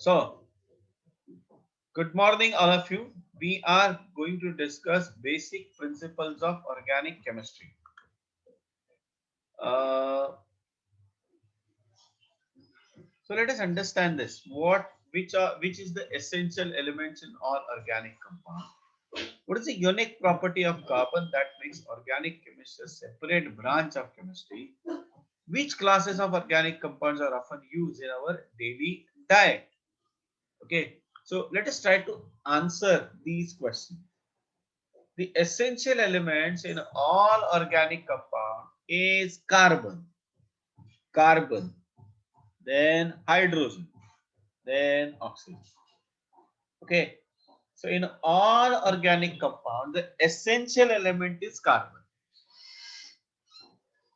So, good morning, all of you. We are going to discuss basic principles of organic chemistry. Uh, so let us understand this. Which is the essential elements in all organic compound? What is the unique property of carbon that makes organic chemistry a separate branch of chemistry? Which classes of organic compounds are often used in our daily diet? Okay, so let us try to answer these questions. The essential elements in all organic compound is carbon, then hydrogen, then oxygen. Okay, so in all organic compound, the essential element is carbon.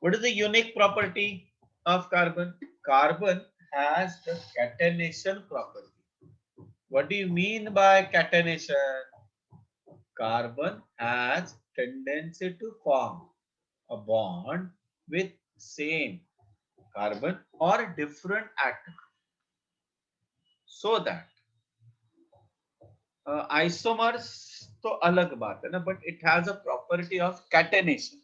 What is the unique property of carbon? Carbon has the catenation property. What do you mean by catenation? Carbon has tendency to form a bond with same carbon or different atom, so that isomers तो अलग बात है ना, but it has a property of catenation,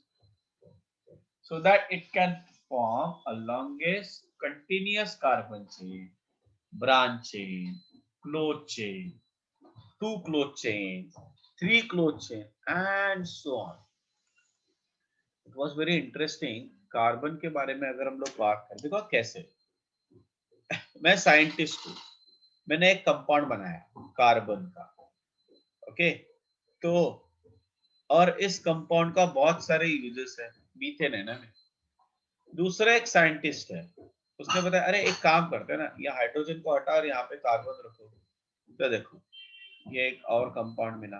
so that it can form a longest continuous carbon chain, branch chain, closed chain, two closed chains, three closed chain, and so on. It was very interesting. Carbon के बारे में अगर हम लोग बात करें, देखो कैसे, मैं साइंटिस्ट हूँ, मैंने एक कंपाउंड बनाया कार्बन का, ओके, तो और इस कंपाउंड का बहुत सारे यूजेस है, मीथेन है ना, दूसरा एक साइंटिस्ट है, उसने बताया अरे एक काम करते हैं ना, ये हाइड्रोजन को हटा और यहाँ पे कार्बन रखो, तो देखो ये एक और कंपाउंड मिला।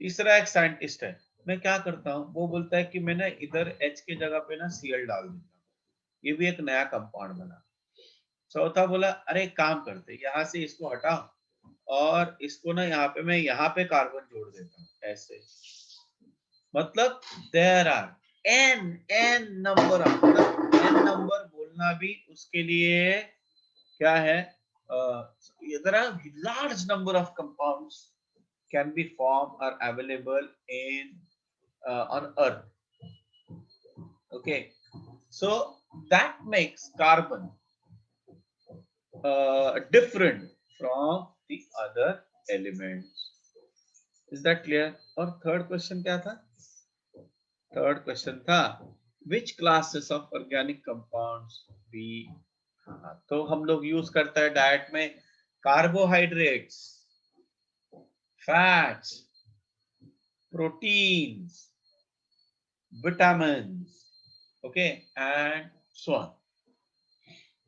तीसरा एक साइंटिस्ट है, मैं क्या करता हूँ, वो बोलता है कि मैंने इधर H की जगह पे ना Cl डाल देता हूँ, ये भी एक नया कंपाउंड बना। चौथा बोला अरे एक काम करते, यहाँ से इसको हटाओ और इसको ना यहाँ पे मैं यहाँ पे कार्बन जोड़ देता हूँ, ऐसे। मतलब there are n number of, n number बोलना भी उसके लिए क्या है, there are large number of compounds can be formed or available in on earth. Okay, so that makes carbon different from the other elements. Is that clear? और third question क्या था? Third question था which classes of organic compounds we, तो हम लोग use करता है diet में carbohydrates, fats, proteins, vitamins, okay, and so on.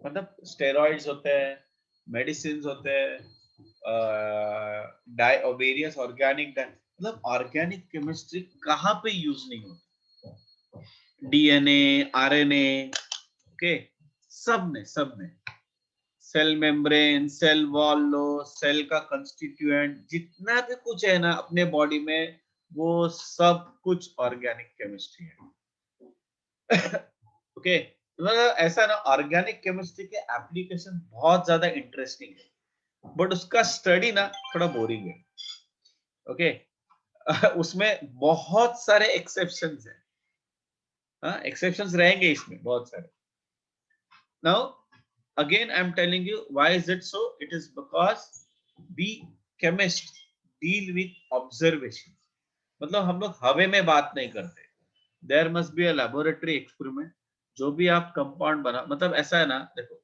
मतलब स्टेरॉइड्स होते हैं, मेडिसिन होते हैं, वेरियस ऑर्गेनिक, मतलब ऑर्गेनिक केमिस्ट्री कहाँ पे यूज नहीं होती, डीएनए, आरएनए, ओके, सब में सेल मेम्ब्रेन, सेल वॉल लो, सेल का कंस्टिट्यूएंट, जितना भी कुछ है ना अपने बॉडी में, वो सब कुछ ऑर्गेनिक केमिस्ट्री है। ओके, ऐसा ना ऑर्गेनिक केमिस्ट्री के एप्लीकेशन बहुत ज्यादा इंटरेस्टिंग है, बट उसका स्टडी ना थोड़ा बोरिंग है। ओके, उसमें बहुत सारे एक्सेप्शंस हैं, हाँ एक्सेप्शंस रहेंगे इसमें बहुत सारे। Now again I'm telling you why is it so, it is because we chemists deal with observation, मतलब हम लोग हवे में बात नहीं करते, there must be a laboratory experiment। जो भी आप कंपाउंड बना, मतलब ऐसा है ना, देखो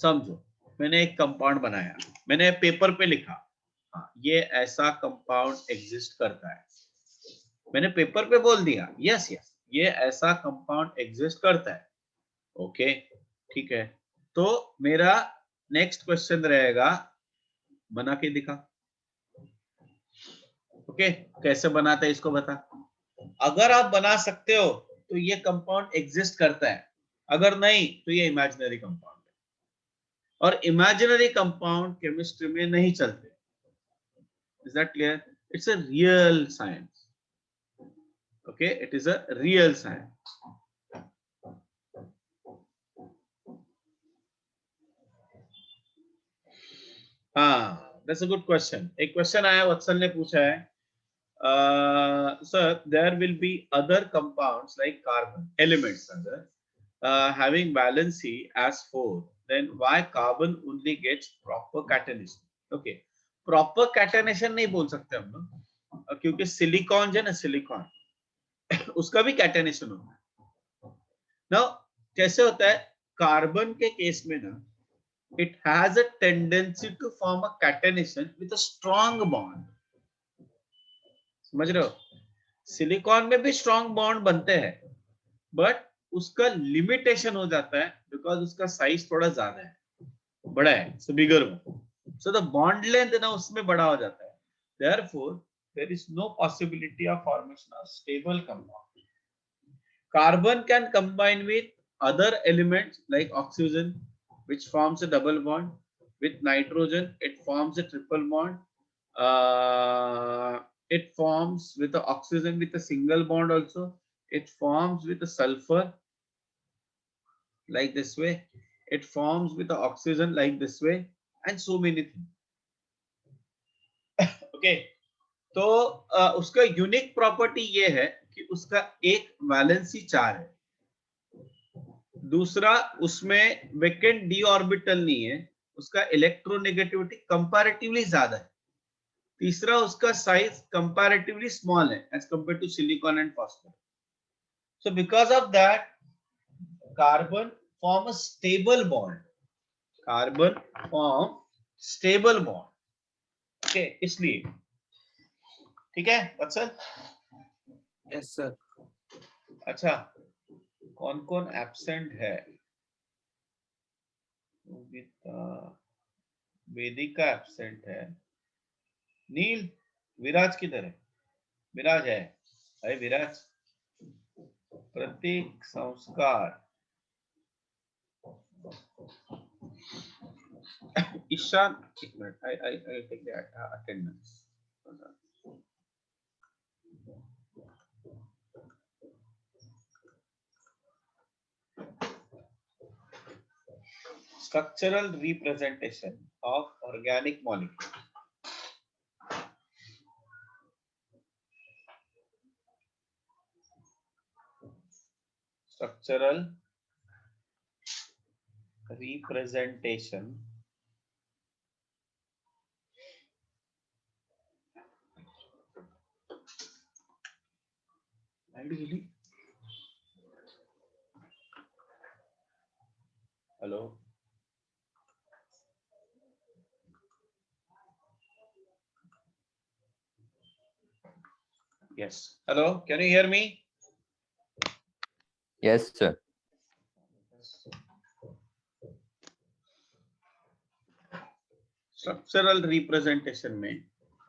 समझो, मैंने एक कंपाउंड बनाया, मैंने पेपर पे लिखा, हाँ ये ऐसा कंपाउंड एग्जिस्ट करता है, मैंने पेपर पे बोल दिया यस यस ये ऐसा कंपाउंड एग्जिस्ट करता है, ओके ठीक है, तो मेरा नेक्स्ट क्वेश्चन रहेगा बना के दिखा, ओके कैसे बनाता है इसको बता। अगर आप बना सकते हो तो ये कंपाउंड एग्जिस्ट करता है, अगर नहीं तो ये इमेजिनरी कंपाउंड है, और इमेजिनरी कंपाउंड केमिस्ट्री में नहीं चलते। Is that clear? It's a real science, okay it is a real science. हाँ, that's a good question. एक क्वेश्चन आया, वत्सल ने पूछा है, sir, there will be other compounds like carbon elements other having valency as 4. Then why carbon only gets proper catenation? Okay, proper catenation नहीं बोल सकते हम लोग, क्योंकि सिलिकॉन जो है ना, सिलिकॉन उसका भी कैटेनेशन होता है ना. कैसे होता है कार्बन के केस में ना, it has a tendency to form a catenation with a strong bond. समझ रहे हो, सिलिकॉन में भी स्ट्रॉन्ग बॉन्ड बनते हैं, बट उसका लिमिटेशन हो जाता है बिकॉज उसका साइज थोड़ा ज्यादा है, बड़ा है, so bigger one, so the bond length ना उसमें बड़ा हो जाता है. Therefore there is no possibility of formation of stable compound. Carbon can combine with other elements like oxygen, which forms a double bond. With nitrogen, it forms a triple bond. It forms with the oxygen with a single bond also. It forms with the sulfur like this way. It forms with the oxygen like this way, and so many things. Okay. तो उसका unique property ये है कि उसका एक valency 4 है, दूसरा उसमें वेकेंट डी ऑर्बिटल नहीं है, उसका इलेक्ट्रोनेगेटिविटी कंपैरेटिवली ज्यादा है, तीसरा उसका साइज कंपैरेटिवली स्मॉल है as compare to silicon and phosphate. So because of that carbon form a stable bond, carbon form stable bond. Okay, इसलिए ठीक है वत्सल. Yes sir. अच्छा, कौन कौन एब्सेंट है? वेदिका एब्सेंट है. नील, विराज किधर है? विराज है, अरे विराज. प्रतीक, संस्कार, ईशान. एक minute, I take the attendance. Structural representation of organic molecule. Structural representation ideally. Hello. Yes. Hello. Can you hear me? Yes, sir. Structural representation में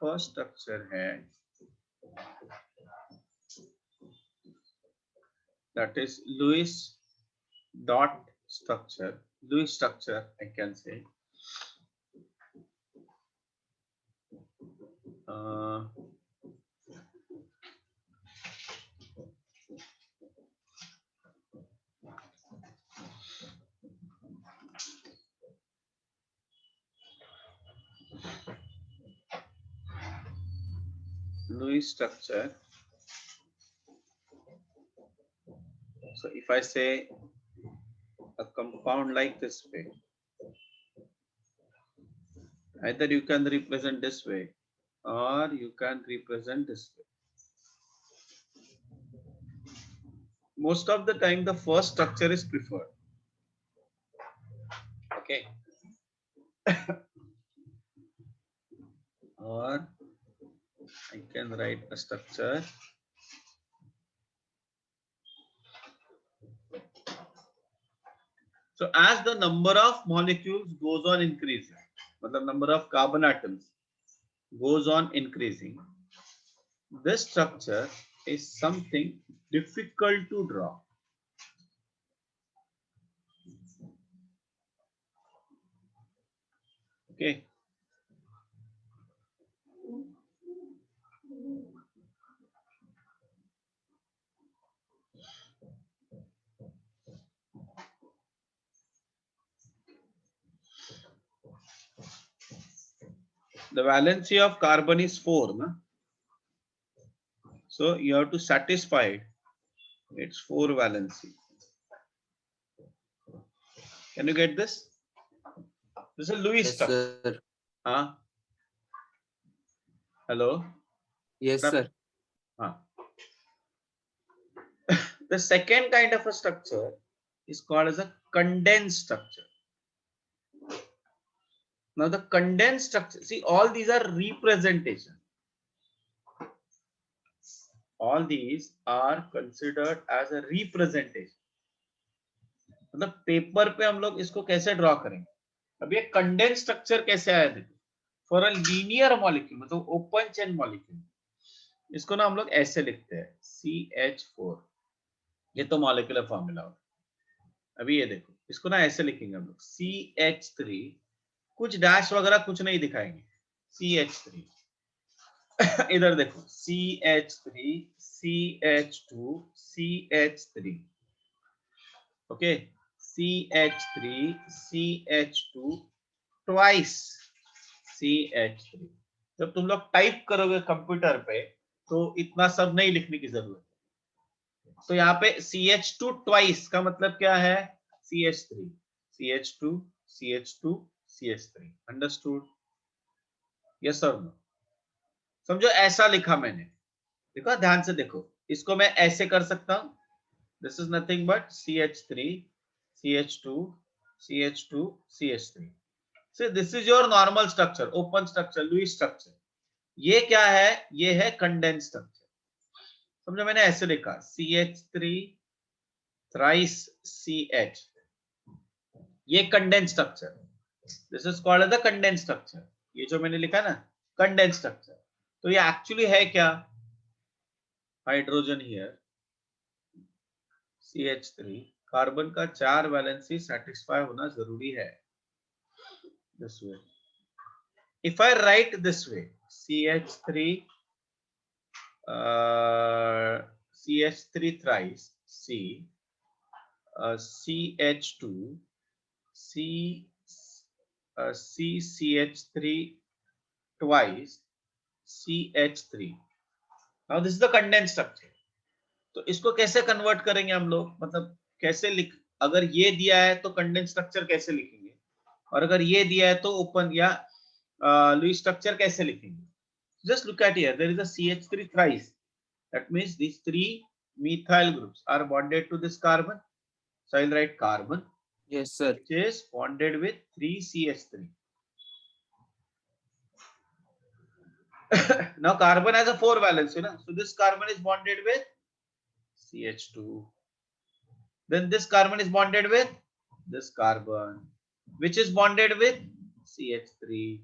फर्स्ट स्ट्रक्चर है, that is Lewis dot structure. Lewis structure, I can say. Lewis structure. So if I say a compound like this way, either you can represent this way or you can represent this way. Most of the time the first structure is preferred. Okay. Or I can write a structure so as the number of molecules goes on increasing, मतलब number of carbon atoms goes on increasing, this structure is something difficult to draw. Okay. The valency of carbon is 4, na? So you have to satisfy it. It's 4 valency. Can you get this? This is Lewis Yes, structure. sir. Huh? Hello? Yes, sir. Huh. The second kind of a structure is called as a condensed structure. Now the condensed structure, see, all these are representation. All these are considered as a representation. मतलब paper पे हम लोग इसको कैसे draw करेंगे? अब ये condense structure कैसे आया देखो, फॉर अ लीनियर मॉलिक्यूल मतलब ओपन चेन मॉलिक्यूल इसको ना हम लोग ऐसे लिखते हैं CH4, ये तो मॉलिक्यूलर फॉर्मूला होगा। अभी ये देखो इसको ना ऐसे लिखेंगे हम लोग CH3, कुछ डैश वगैरह कुछ नहीं दिखाएंगे, CH3 इधर देखो CH3 CH2 CH3, okay, CH3 CH2 twice CH3। जब तुम लोग टाइप करोगे कंप्यूटर पे तो इतना सब नहीं लिखने की जरूरत है। तो यहाँ पे CH2 ट्वाइस का मतलब क्या है? CH3 CH2 CH2 CH3, understood? Yes और नो? समझो ऐसा लिखा मैंने, देखो ध्यान से देखो, इसको मैं ऐसे कर सकता हूं, this is nothing but CH3 CH2 CH2 CH3। So this is your normal structure, open structure, Lewis structure। ये क्या है? ये है कंडेंस स्ट्रक्चर। समझो मैंने ऐसे लिखा CH3 thrice CH, ये condense structure, this is called the condense structure. ये जो मैंने लिखा ना कंडेंस स्ट्रक्चर, तो ये एक्चुअली है क्या? हाइड्रोजन हियर CH3, कार्बन का 4 वैलेंसी सेटिस्फाई होना जरूरी है। This way, if I right this way CH3 CH3 thrice C, CH2 C, CH3 twice CH3। Now this is the condense structure. तो इसको कैसे कन्वर्ट करेंगे हम लोग, मतलब कैसे लिख, अगर ये दिया है तो कंडेंस स्ट्रक्चर कैसे लिखेंगे, और अगर ये दिया है तो ओपन या लुईस स्ट्रक्चर कैसे लिखेंगे? Just look at here, there is a CH3 thrice, that means these 3 methyl groups are bonded to this carbon, so I'll write carbon Yes, sir. which is bonded with 3 CH3। Now carbon has a 4 valence, you know, so this carbon is bonded with CH2, then this carbon is bonded with this carbon which is bonded with CH3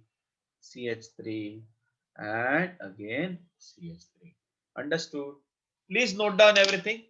CH3 and again CH3, understood? Please note down everything.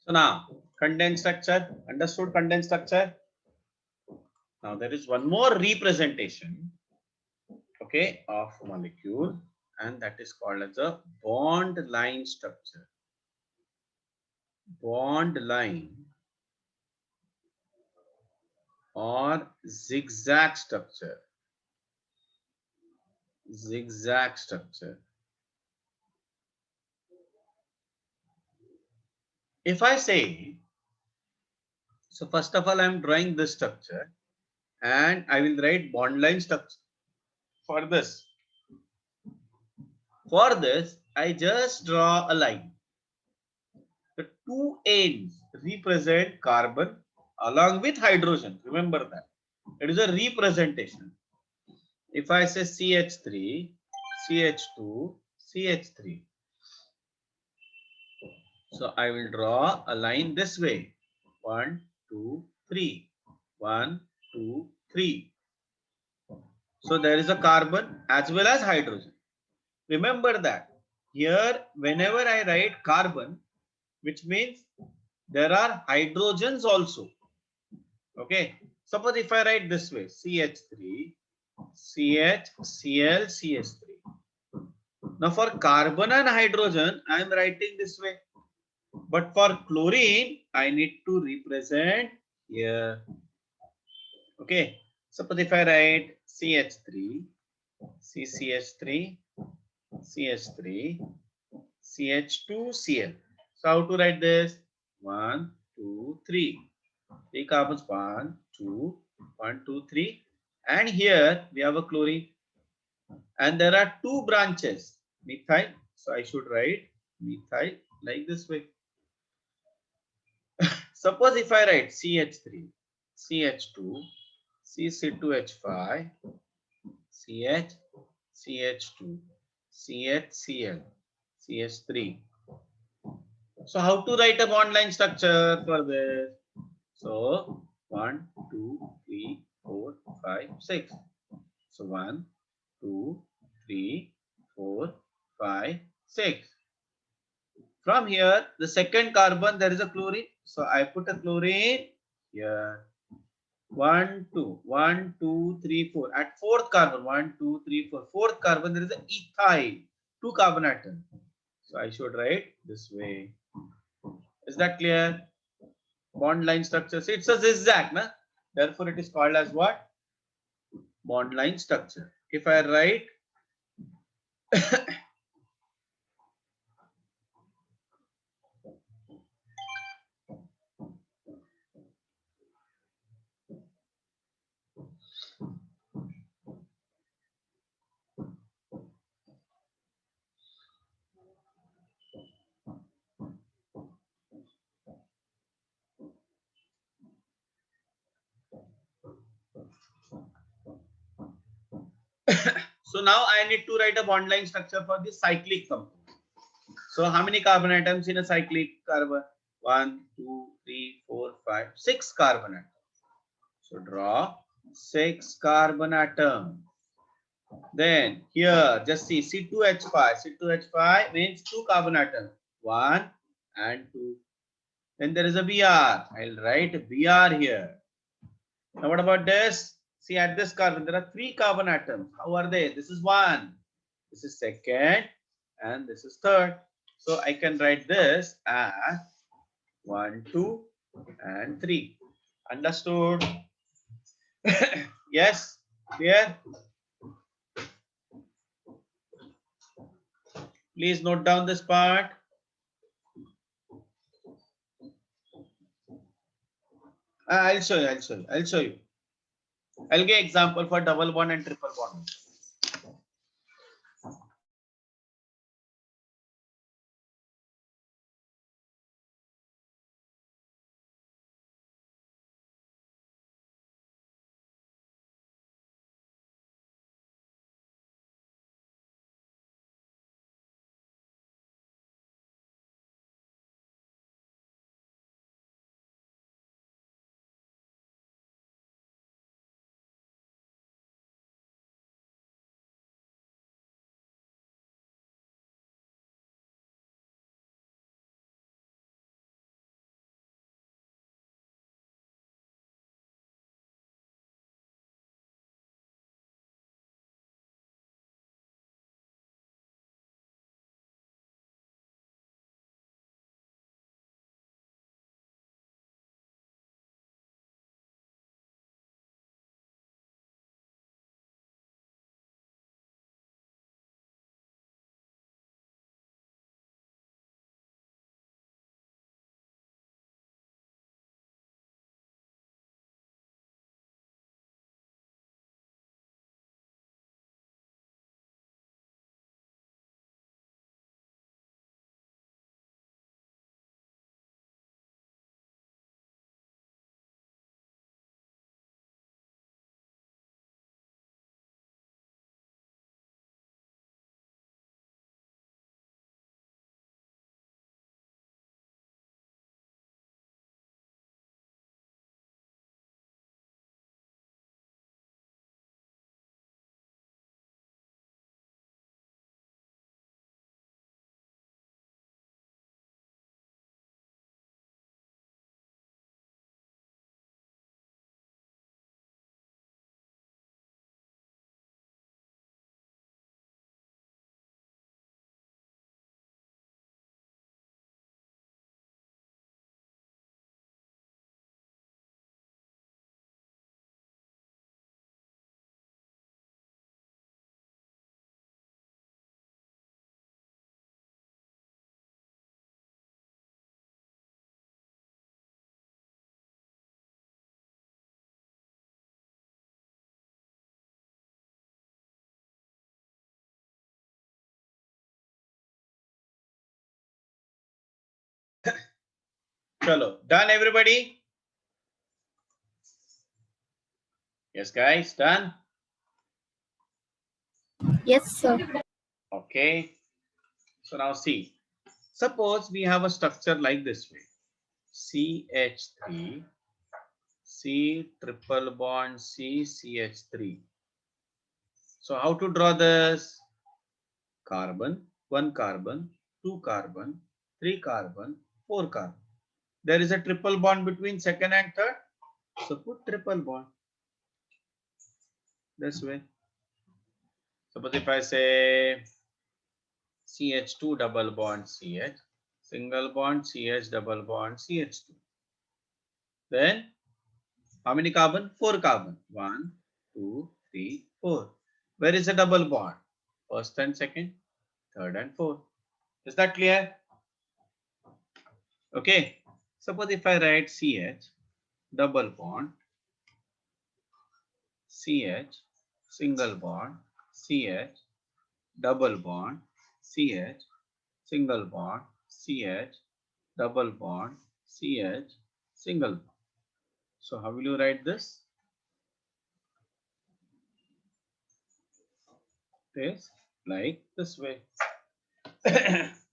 So now condensed structure, understood condensed structure. Now there is one more representation, okay, of molecule, and that is called as a bond line structure. Bond line or zigzag structure. Zigzag structure. If I say, so first of all, I am drawing this structure and I will write bond line structure for this. For this, I just draw a line. The two ends represent carbon along with hydrogen. Remember that. It is a representation. If I say CH3, CH2, CH3. So I will draw a line this way. 1, 2, 3. 1, 2, 3. So there is a carbon as well as hydrogen. Remember that. Here, whenever I write carbon, which means there are hydrogens also. Okay. Suppose if I write this way, CH3, CH, Cl, CH3. Now for carbon and hydrogen, I am writing this way. But for chlorine, I need to represent here. Okay. Suppose if I write CH3, CCH3, CH3, CH2Cl. So how to write this? 1, 2, 3. 3 carbons, 1, 2, 1, 2, 3. And here we have a chlorine. And there are two branches, methyl. So I should write methyl like this way. Suppose if I write CH3, CH2, CC2H5, CH, CH2, CHCl, CH3. So how to write a bond line structure for this? So 1, 2, 3, 4, 5, 6. So 1, 2, 3, 4, 5, 6. From here, the second carbon, there is a chlorine. So I put a chlorine here. 1, 2, 1, 2, 3, 4. At fourth carbon, 1, 2, 3, 4. Fourth carbon, there is an ethyl. 2 carbon atom. So I should write this way. Is that clear? Bond line structure. So it's a zigzag, na? Therefore, it is called as what? Bond line structure. If I write so now I need to write a bond line structure for the cyclic compound. So how many carbon atoms in a cyclic carbon? 1, 2, 3, 4, 5, 6 carbon atoms. So draw 6 carbon atoms. Then here just see C2H5. C2H5 means 2 carbon atoms. 1 and 2. Then there is a Br. I'll write Br here. Now what about this? See at this carbon there are 3 carbon atoms. How are they? This is 1. This is second. And this is third. So I can write this as 1, 2 and 3. Understood? Yes? Clear? Please note down this part. I'll show you. I'll show you. I'll give example for double bond and triple bond. Chalo, done everybody? Yes, guys, done? Yes, sir. Okay. So now see. Suppose we have a structure like this way. CH3, C triple bond C, CH3. So how to draw this? Carbon, 1 carbon, 2 carbon, 3 carbon, 4 carbon. There is a triple bond between second and third. So put triple bond this way. Suppose if I say CH2 double bond CH, single bond CH double bond CH2. Then how many carbon? 4 carbon. 1, 2, 3, 4. Where is the double bond? First and second, third and fourth. Is that clear? Okay. Suppose if I write CH double bond CH single bond CH double bond CH single bond CH double bond CH single bond. So how will you write this? This like this way.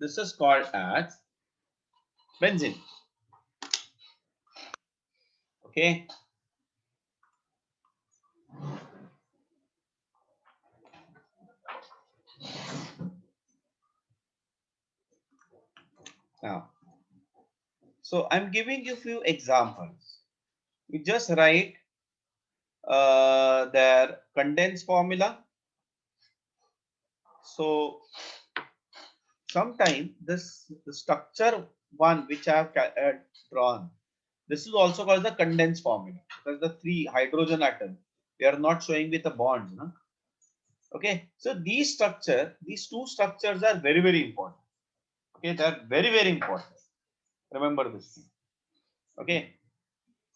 This is called as benzene. Okay. Now, so I'm giving you few examples. You just write their condensed formula. So sometime this the structure one which I have drawn, this is also called the condensed formula because the 3 hydrogen atom they are not showing with the bonds. No? Okay, so these two structures are very, very important. Okay, they are very, very important. Remember this thing. Okay,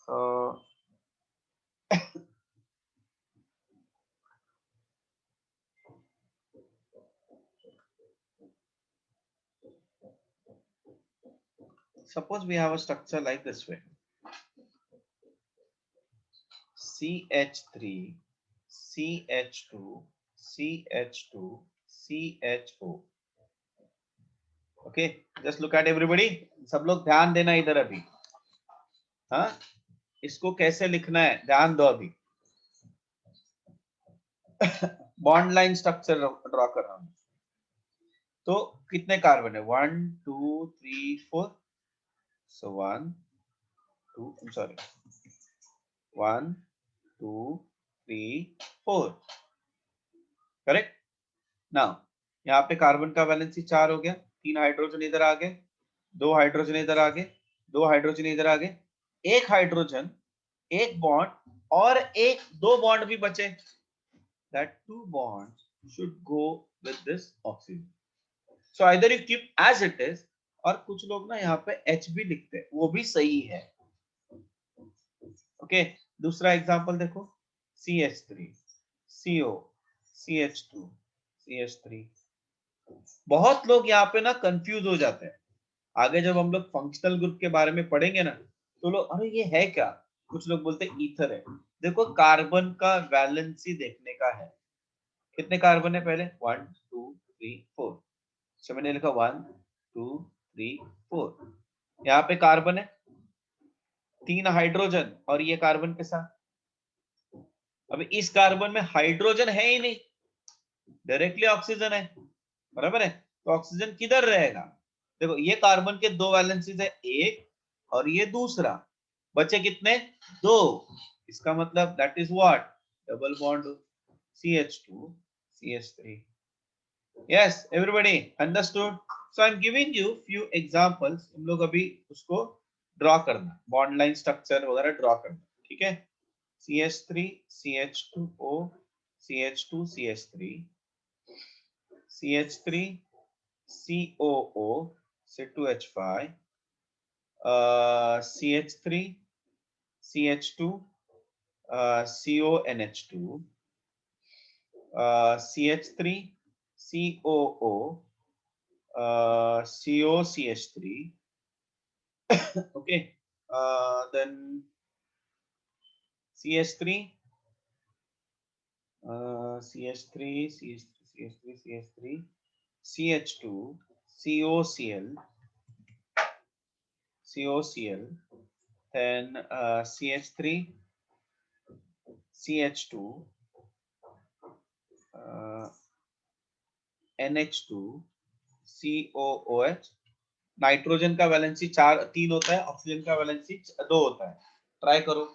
so suppose we have a structure like this way. CH3, CH2, CH2, CHO. Okay, just look at everybody. सब लोग ध्यान देना इधर अभी. हाँ, इसको कैसे लिखना है ध्यान दो अभी. बॉन्ड लाइन स्ट्रक्चर ड्रॉ कर रहा हूं. तो कितने कार्बन है? 1 2 3 4. So 1 2 I'm sorry 1 2 3 4. Correct. Now यहाँ पे कार्बन का वैलेंसी 4 हो गया. 3 हाइड्रोजन इधर आ गए, 2 हाइड्रोजन इधर आ गए, 2 हाइड्रोजन इधर आ गए, 1 हाइड्रोजन, 1 बॉन्ड और 2 बॉन्ड भी बचे. That 2 bonds should go with this oxygen. So either you keep as it is और कुछ लोग ना यहाँ पे H भी लिखते हैं, वो भी सही है. ओके, दूसरा एग्जांपल देखो. CH3, CO, CH2, CH3. बहुत लोग यहाँ पे ना कंफ्यूज हो जाते हैं. आगे जब हम लोग फंक्शनल ग्रुप के बारे में पढ़ेंगे ना तो लोग अरे ये है क्या. कुछ लोग बोलते हैं ईथर है. देखो कार्बन का वैलेंसी देखने का है. कितने कार्बन है पहले? 1 2 3 4. so मैंने लिखा 1 2 3 4. यहाँ पे कार्बन है 3 हाइड्रोजन और ये कार्बन के साथ. अब इस कार्बन में हाइड्रोजन है ही नहीं, डायरेक्टली ऑक्सीजन है. बराबर है. तो ऑक्सीजन किधर रहेगा? देखो ये कार्बन के 2 वैलेंसीज है, एक और ये दूसरा. बचे कितने? 2. इसका मतलब that is what? Double bond CH2 CH3. Yes, everybody understood? So I'm giving you few examples. तुम लोग अभी उसको ड्रॉ करना, बॉन्ड लाइन स्ट्रक्चर वगैरह ड्रॉ करना. ठीक है. CH3 CH2O CH2 CH3 CH3 COO C2H5 CH3 CH2 CONH2 CH3 COO COCH3 Okay. Then CH3, CH3, CH3, CH3, CH3, CH2, COCl, COCl, then CH3, CH2, uh, NH2, COOH. Nitrogen का valency 3 होता है, oxygen का valency 2 होता है. Try करो.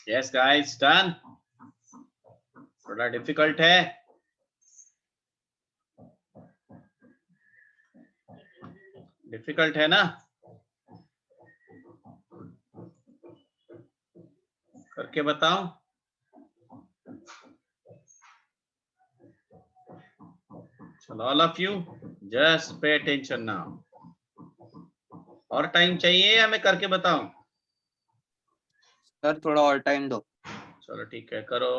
Yes guys, done. थोड़ा difficult है, difficult है ना, करके बताओ। चलो all of you just pay attention now. और टाइम चाहिए या मैं करके बताऊं? सर थोड़ा और टाइम दो। चलो ठीक है, करो।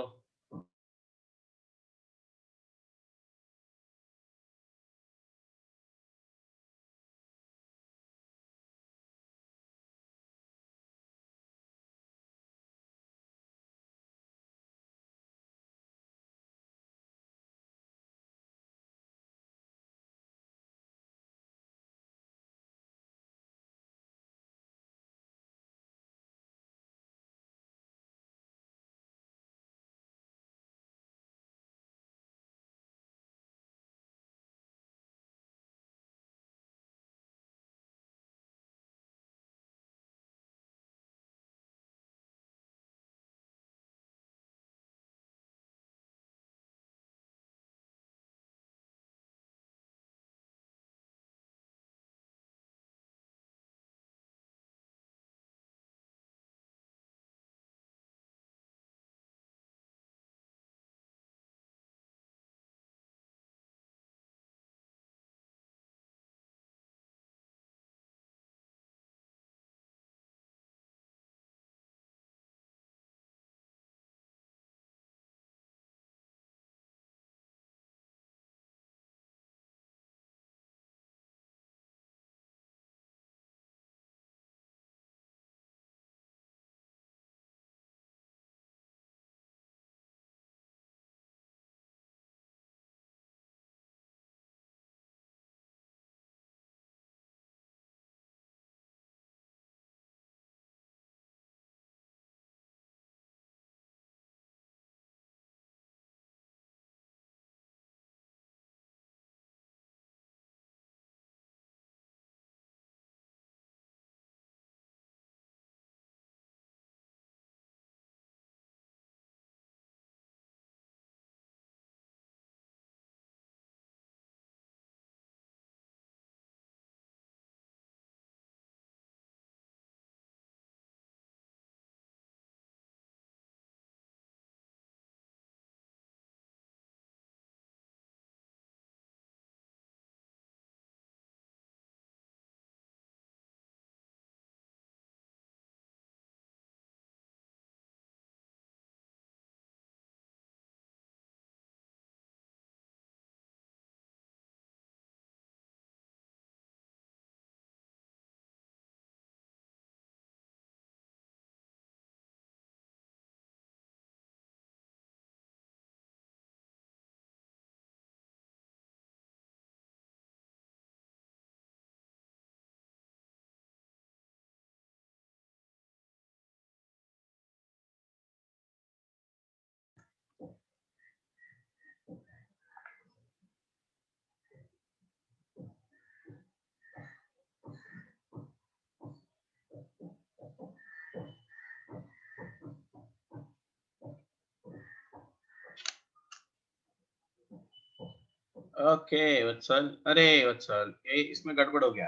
ओके वत्सल, अरे वत्सल ये इसमें गड़बड़ हो गया।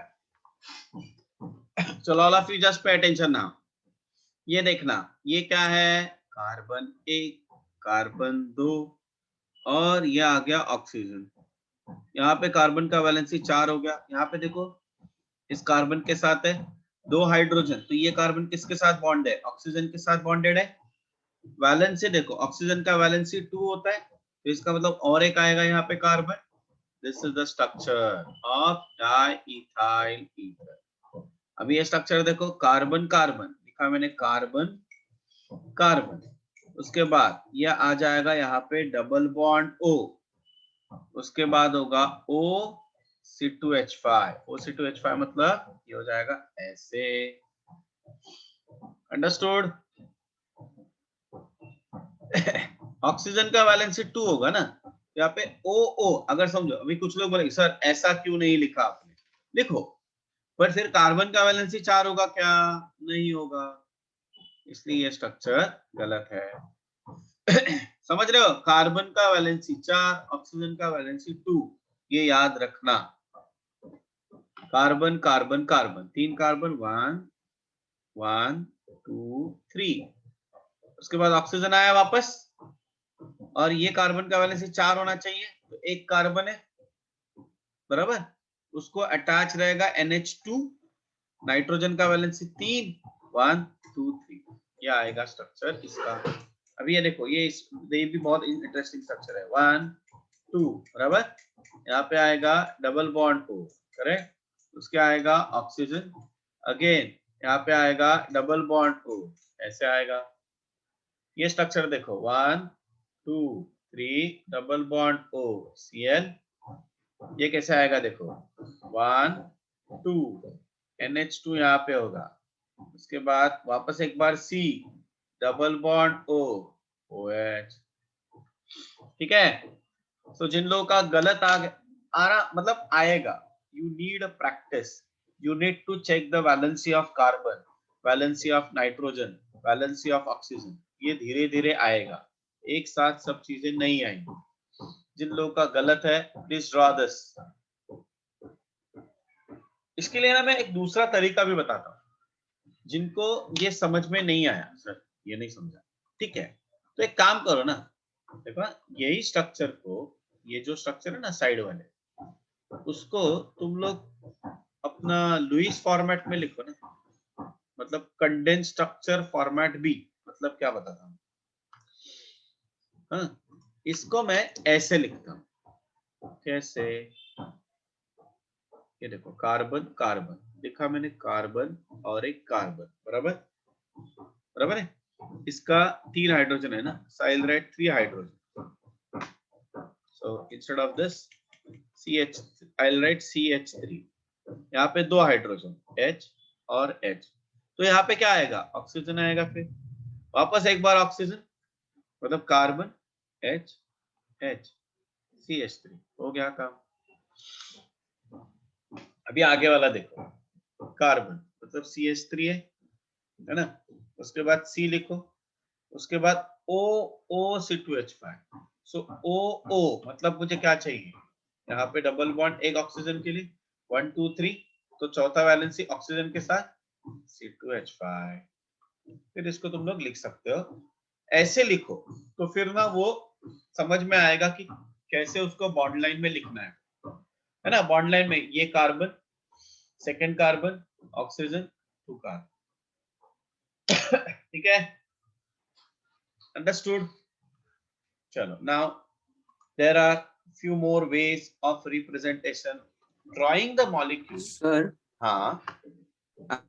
चलो all of you just pay attention now. ये देखना, ये क्या है, कार्बन 1, कार्बन 2 और ये आ गया ऑक्सीजन। यहाँ पे कार्बन का वैलेंसी 4 हो गया। यहाँ पे देखो इस कार्बन के साथ है 2 हाइड्रोजन, तो ये कार्बन किसके साथ बॉन्ड है, ऑक्सीजन के साथ बॉन्डेड है। वैलेंसी देखो, ऑक्सीजन का वैलेंसी 2 होता है, तो इसका मतलब और एक आएगा यहाँ पे carbon. This is the structure of diethyl ether. अभी ये स्ट्रक्चर देखो, कार्बन कार्बन लिखा मैंने, कार्बन कार्बन, उसके बाद यह आ जाएगा यहाँ पे डबल बॉन्ड O, उसके बाद होगा O C2H5, O C2H5 मतलब ये हो जाएगा ऐसे। अंडरस्टूड? ऑक्सीजन का वैलेंसी 2 होगा ना, यहाँ पे OO। अगर समझो, अभी कुछ लोग बोलेंगे सर ऐसा क्यों नहीं लिखा आपने, लिखो, पर फिर कार्बन का वैलेंसी 4 होगा क्या, नहीं होगा, इसलिए ये स्ट्रक्चर गलत है। समझ रहे हो? कार्बन का वैलेंसी 4, ऑक्सीजन का वैलेंसी 2, ये याद रखना। Carbon carbon carbon, 3 carbon, 1 1 2 3। उसके बाद ऑक्सीजन आया वापस, और ये कार्बन का वैलेंसी 4 होना चाहिए, तो एक कार्बन है, बराबर, उसको अटैच रहेगा NH2। नाइट्रोजन का वैलेंसी 3, 1 2 3, ये आएगा स्ट्रक्चर इसका। अभी ये देखो, ये भी बहुत इंटरेस्टिंग स्ट्रक्चर है। 1 2, बराबर, यहाँ पे आएगा डबल बॉन्ड O, करेक्ट। उसके आएगा ऑक्सीजन, अगेन यहाँ पे आएगा डबल बॉन्ड O, ऐसे आएगा। ये स्ट्रक्चर देखो, 1 2 3, डबल बॉन्ड O Cl, ये कैसे आएगा देखो, 1 2, NH2 यहाँ पे होगा, उसके बाद वापस एक बार C, double bond O OH। ठीक है? तो जिन लोगों का गलत आ रहा, मतलब आएगा, you need practice, you need to check the valency of carbon, valency of nitrogen, valency of oxygen, ये धीरे धीरे आएगा, एक साथ सब चीजें नहीं आएंगी। जिन लोगों का गलत है, प्लीज ड्रॉ दिस। इसके लिए ना मैं एक दूसरा तरीका भी बताता हूँ, जिनको ये समझ में नहीं आया, सर ये नहीं समझा, ठीक है, तो एक काम करो ना, देखो यही स्ट्रक्चर को, ये जो स्ट्रक्चर है ना साइड वाले, उसको तुम लोग अपना लुईस फॉर्मेट में लिखो ना, मतलब कंडेंस स्ट्रक्चर फॉर्मेट भी, मतलब क्या बताता हूँ, हाँ, इसको मैं ऐसे लिखता हूँ, कैसे, ये देखो, कार्बन कार्बन लिखा मैंने, कार्बन और एक कार्बन, बराबर, बराबर है, इसका 3 हाइड्रोजन है ना, so I'll write 3 hydrogen, so instead of this CH, I'll write CH3, यहाँ पे 2 हाइड्रोजन H और H, तो यहाँ पे क्या आएगा, ऑक्सीजन आएगा, फिर वापस एक बार ऑक्सीजन, मतलब कार्बन H H CH3, हो गया काम। अभी आगे वाला देखो, कार्बन मतलब CH3 है ना, उसके बाद C लिखो, उसके बाद O2H5, सो O मतलब मुझे क्या चाहिए, यहाँ पे डबल बॉन्ड एक ऑक्सीजन के लिए, 1 2 3, तो चौथा वैलेंसी ऑक्सीजन के साथ C2H5। फिर इसको तुम लोग लिख सकते हो, ऐसे लिखो, तो फिर ना वो समझ में आएगा कि कैसे उसको बॉन्ड लाइन में लिखना है ना, बॉन्ड लाइन में ये carbon, second carbon, oxygen, 2 carbon, ठीक है, अंडरस्टूड। चलो, now there are few more ways of representation, drawing the molecule। Sir, हाँ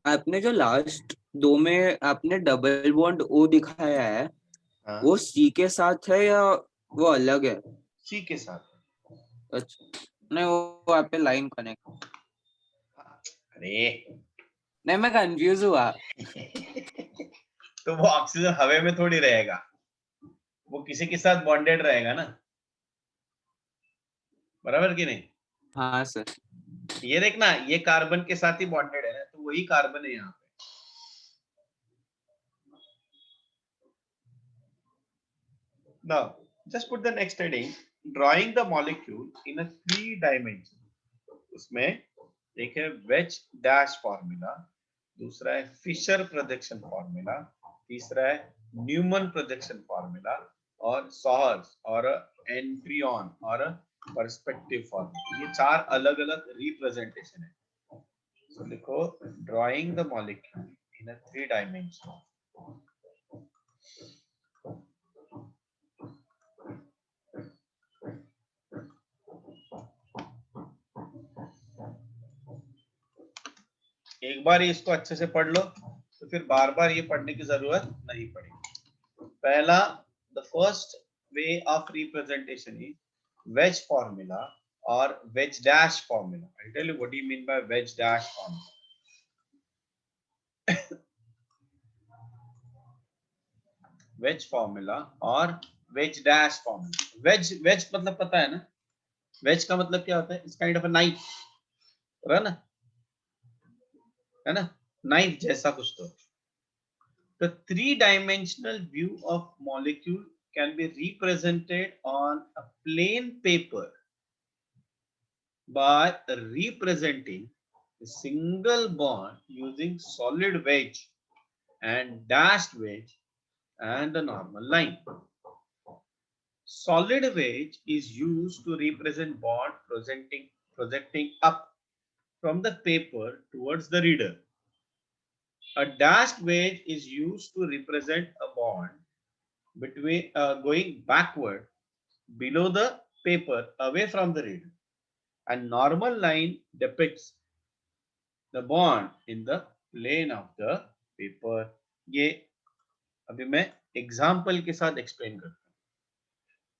आपने जो लास्ट 2 में आपने डबल बॉन्ड O दिखाया है, हाँ, वो C के साथ है या वो अलग है? C के साथ। अच्छा, नहीं वो आप पे लाइन कनेक्ट, अरे नहीं मैं कंफ्यूज हुआ। तो वो ऑक्सीजन हवा में थोड़ी रहेगा, वो किसी के साथ बॉन्डेड रहेगा ना, बराबर कि नहीं? हाँ सर। ये देखना, ये कार्बन के साथ ही बॉन्डेड है ना, तो वही कार्बन है यहाँ पे। Now just put the next heading, drawing the molecule in a 3 dimension। उसमें एक है वेज डैश फॉर्मूला, दूसरा है फिशर प्रोजेक्शन फॉर्मूला, तीसरा है न्यूमन प्रोजेक्शन फॉर्मूला, और सॉहर्स और एंट्रियन और पर्सपेक्टिव फॉर्मूला, ये 4 अलग अलग रिप्रेजेंटेशन है। तो लिखो, drawing the molecule in a 3 dimension. एक बार इसको अच्छे से पढ़ लो, तो फिर बार बार ये पढ़ने की जरूरत नहीं पड़ेगी। पहला, the first way of representation is wedge formula or wedge dash formula। I'll tell you what do you mean by wedge dash formula। wedge formula और wedge dash formula। wedge मतलब पता है ना, wedge का मतलब क्या होता है, it's kind of a knife, है ना, नाइफ जैसा कुछ, तो The three-dimensional view of molecule can be represented on a plain paper by representing a single bond using solid wedge and dashed wedge and a normal line. Solid wedge is used to represent bond projecting up from the paper towards the reader. A dashed wedge is used to represent a bond between going backward below the paper away from the reader. A normal line depicts the bond in the plane of the paper. ये अभी मैं example के साथ explain करता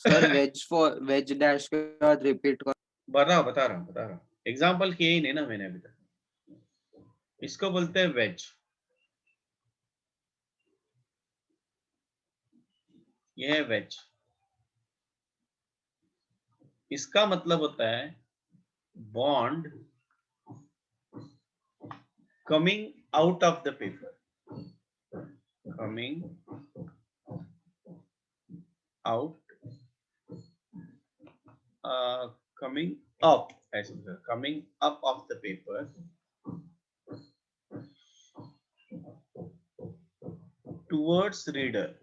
sir हूँ. Veg dash के बाद repeat कर. बता रहा हूँ एग्जाम्पल किए ही नहीं ना मैंने अभी तक. इसको बोलते हैं वेज. ये है वेज. इसका मतलब होता है bond coming out of the paper. Coming out coming up, as coming up of the paper towards reader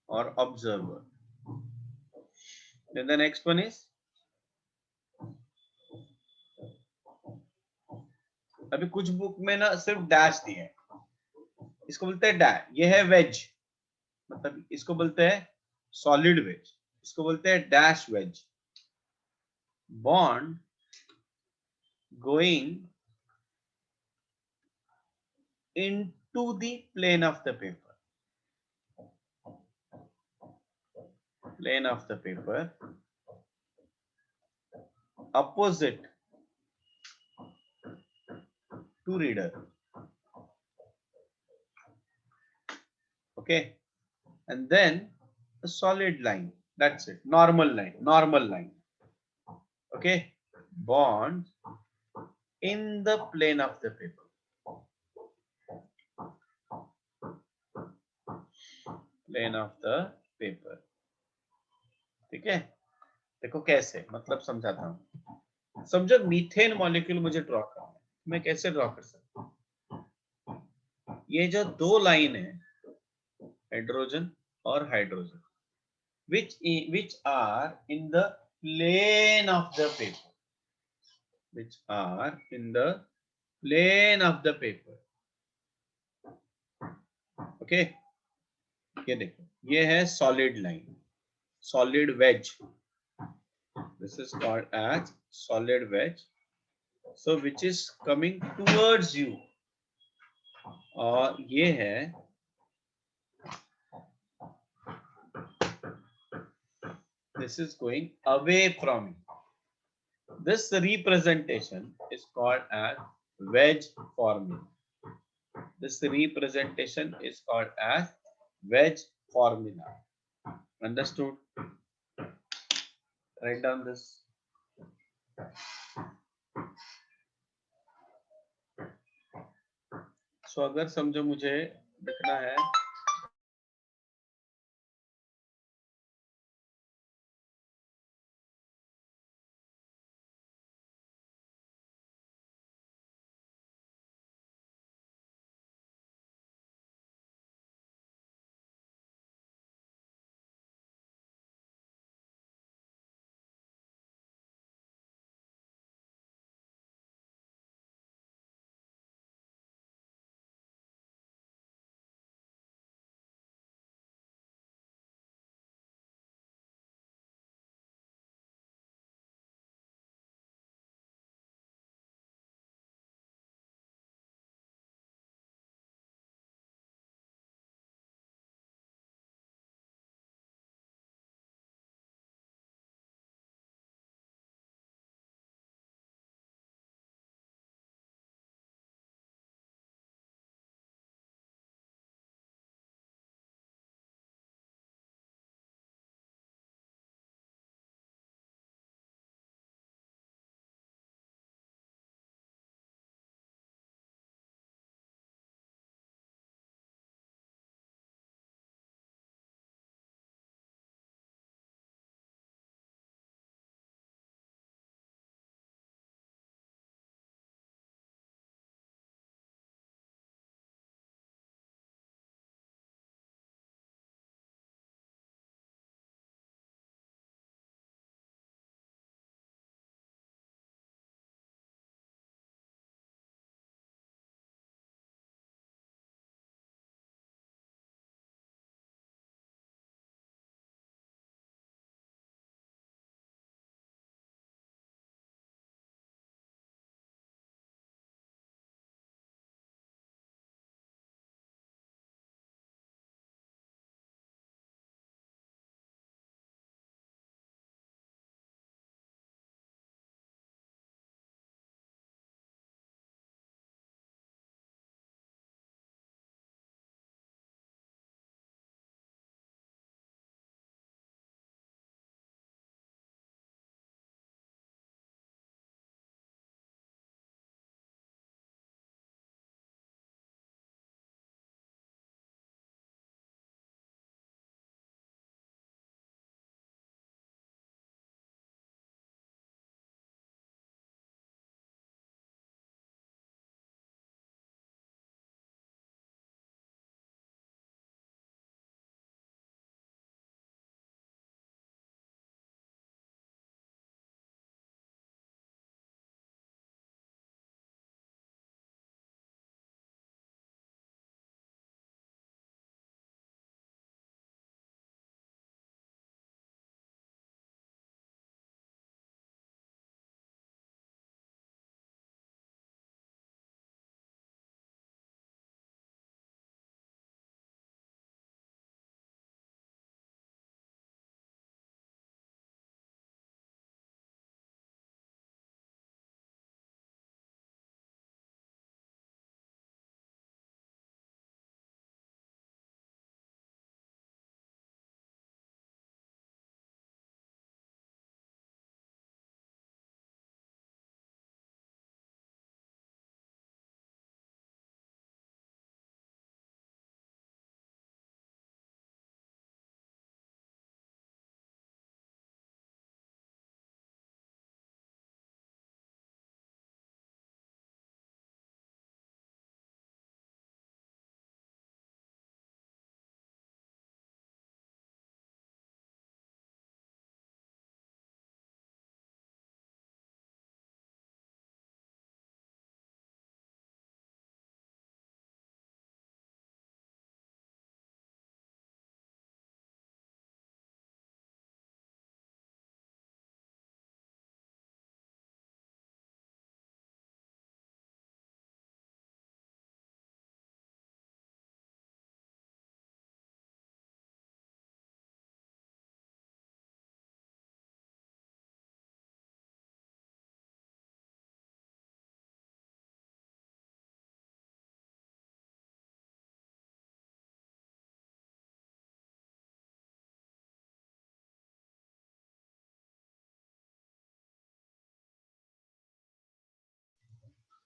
or observer. Then the next one is, अभी कुछ बुक में ना सिर्फ डैश दिए हैं, इसको बोलते हैं डैश. ये है वेज, मतलब इसको बोलते हैं सॉलिड वेज, इसको बोलते हैं dash wedge. Bond going into the plane of the paper. Plane of the paper opposite to reader. Okay, and then a solid line. That's it. Normal line. Normal line. Okay, bond in the plane of the paper. Plane of the paper. ठीक है. देखो कैसे, मतलब समझाता हूं. समझो methane molecule मुझे draw करना है, मैं कैसे ड्रॉ कर सकता हूं. ये जो दो लाइन है, हाइड्रोजन और hydrogen, which are in the plane of the paper, which are in the plane of the paper. Okay, ये देखो, ये है solid line, solid wedge. This is called as solid wedge. So which is coming towards you. और ये है, this is going away from you. This representation is called as wedge formula. This representation is called as wedge formula. Understood? Write down this. So अगर समझो मुझे लिखना है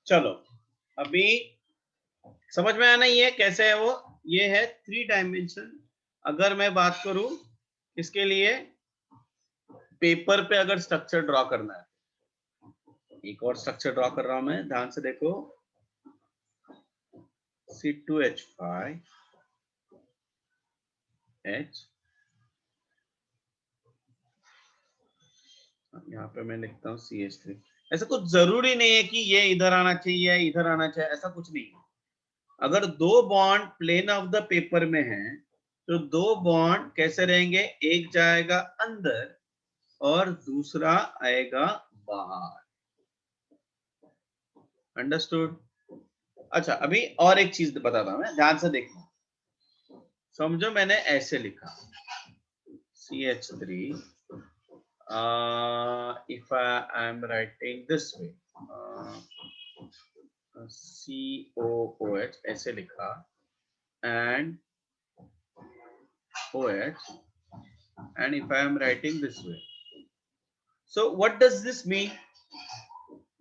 चलो अभी समझ में आना ही है कैसे है वो। ये है 3 डायमेंशन। अगर मैं बात करूं इसके लिए पेपर पे अगर स्ट्रक्चर ड्रॉ करना है, एक और स्ट्रक्चर ड्रॉ कर रहा हूं मैं, ध्यान से देखो। C2H5 H, यहाँ पे मैं लिखता हूँ CH3। ऐसा कुछ जरूरी नहीं है कि ये इधर आना चाहिए इधर आना चाहिए, ऐसा कुछ नहीं है। अगर दो bond plane of the paper में हैं तो दो बॉन्ड कैसे रहेंगे, एक जाएगा अंदर और दूसरा आएगा बाहर। अंडरस्टूड। अच्छा अभी और एक चीज बताता हूं मैं, ध्यान से देखना। समझो मैंने ऐसे लिखा CH3, if I am writing this way, COOH ऐसे लिखा and OH, and if I am writing this way, so what does this mean?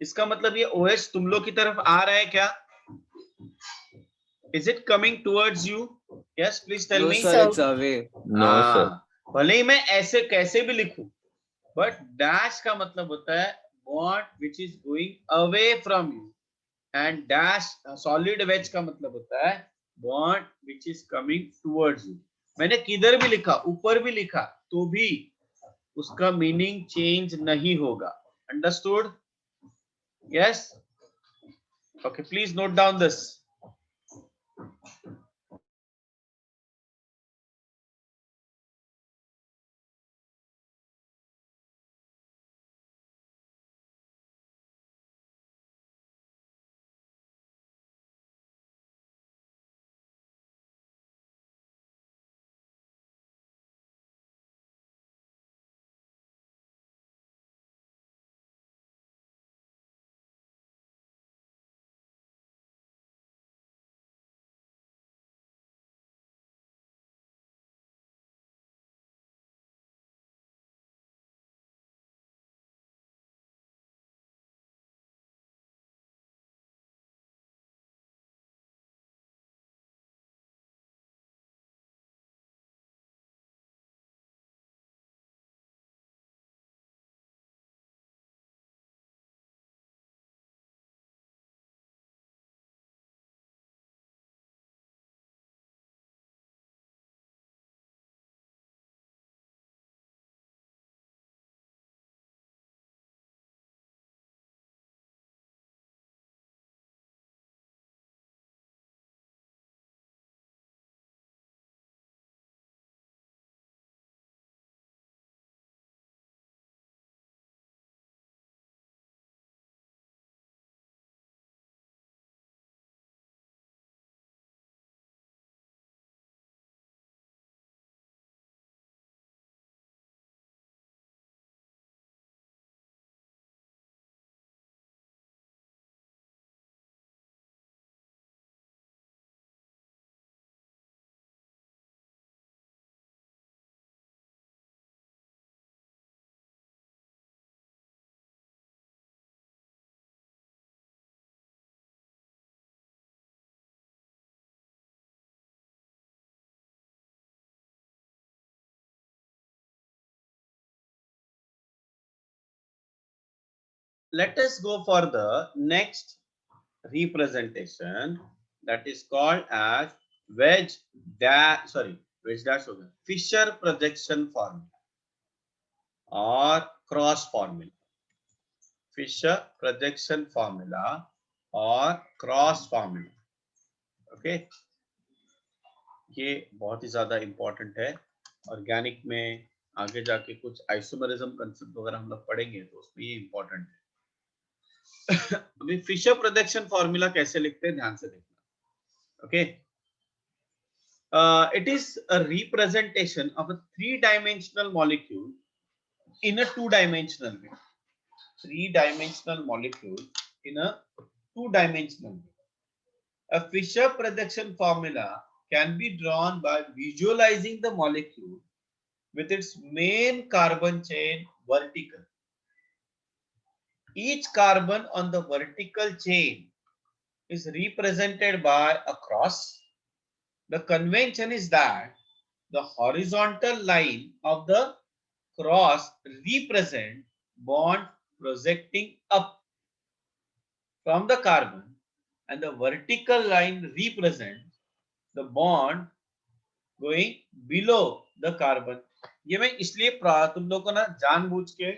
इसका मतलब ये OH तुम लोग की तरफ आ रहा है क्या? Is it coming towards you? Yes, please tell No me. sir, it's away. No sir. भले ही मैं ऐसे कैसे भी लिखूं, बट डैश का मतलब होता है bond which is going away from you, and dash solid wedge का मतलब होता है bond which is coming towards you. मैंने किधर भी लिखा, ऊपर भी लिखा, तो भी उसका मीनिंग चेंज नहीं होगा। Understood? Yes, okay, please note down this. Let us go for the next representation, that is called as wedge dash, sorry, wedge dash होगा, Fischer projection formula or cross formula, Fischer projection formula or cross formula. Okay, ये बहुत ही ज्यादा important है। Organic में आगे जाके कुछ isomerism concept वगैरह हम लोग पढ़ेंगे तो उसमें ये इंपॉर्टेंट है। अभी फिशर प्रोजेक्शन फॉर्मूला कैसे लिखते हैं, ध्यान से देखना। Okay, it is a representation of a three-dimensional molecule in a two-dimensional way. Three-dimensional molecule in a two-dimensional way. A Fischer projection formula can be drawn by visualizing the molecule with its main carbon chain vertical. Each carbon on the vertical chain is represented by a cross. The convention is that the horizontal line of the cross represent bond projecting up from the carbon, and the vertical line represents the bond going below the carbon. ये मैं इसलिए तुम लोग को ना जानबूझ के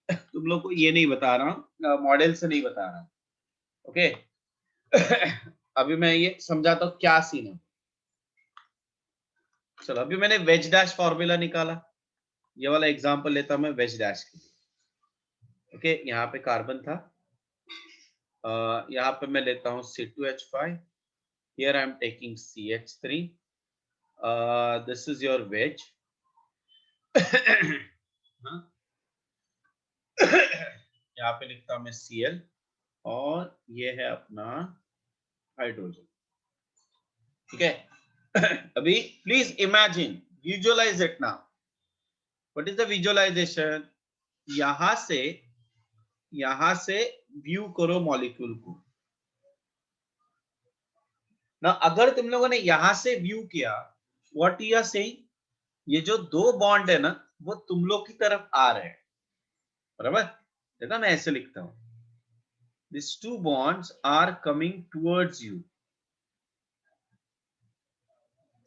तुम लोग को ये नहीं बता रहा हूँ, मॉडल से नहीं बता रहा हूँ, ओके। अभी मैं ये समझाता हूँ क्या सीन है। चलो अभी मैंने वेज डैश फॉर्मूला निकाला, ये वाला एग्जांपल लेता हूं मैं वेज डैश के लिए, ओके। यहाँ पे कार्बन था, यहाँ पे मैं लेता हूँ C2H5, here I am taking CH3, this is your wedge, यहाँ पे लिखता हूँ मैं Cl, और ये है अपना हाइड्रोजन, ठीक है। अभी please imagine, visualize it now. What is the visualization? यहां से व्यू करो मॉलिक्यूल को ना। अगर तुम लोगों ने यहां से व्यू किया, व्हाट यू आर सेइंग, ये जो दो बॉन्ड है ना, वो तुम लोग की तरफ आ रहे हैं, बराबर। देखा मैं ऐसे लिखता हूं, this two bonds are coming towards you.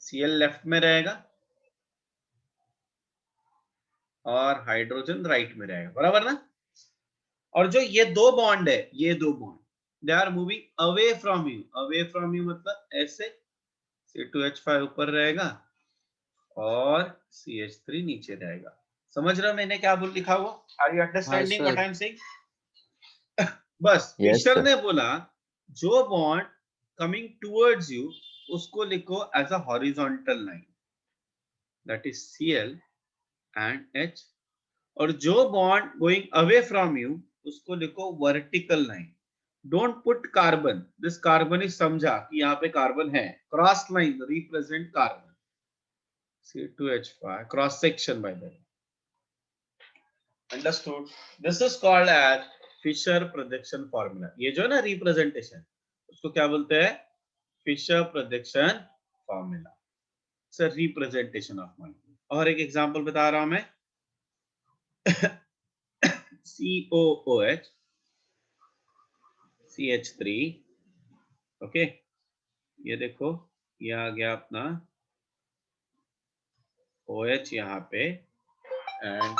Cl left में रहेगा और हाइड्रोजन राइट में रहेगा, बराबर ना। और जो ये दो बॉन्ड है, ये दो bond, they are moving away from you. Away from you मतलब ऐसे, C2H5 ऊपर रहेगा और CH3 नीचे रहेगा। समझ रहे हो मैंने क्या बोल लिखा हुआ? आर यू हाँ understanding what sir. I am saying? बस Yes, फिशर sir. ने बोला जो बॉन्ड कमिंग टुवर्ड्स यू उसको लिखो as a horizontal line, that is Cl and H, और जो bond going away from you उसको लिखो vertical line. Don't put carbon, this carbon is, समझा कि यहाँ पे कार्बन है, cross line represent carbon, C2H5 cross section by the way, understood. This is called as Fischer projection formula. ये जो है ना रिप्रेजेंटेशन, उसको क्या बोलते हैं? Fischer projection formula, sir representation of molecule. और एक एग्जांपल बता रहा हूं मैं, COOH CH3, ओके। ये देखो, ये आ गया अपना OH यहाँ पे, and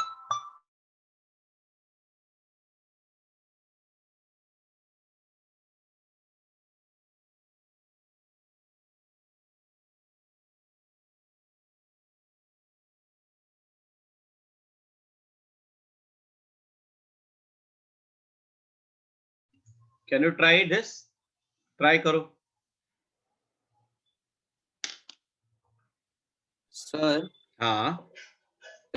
can you try this? Try करो। सर हाँ,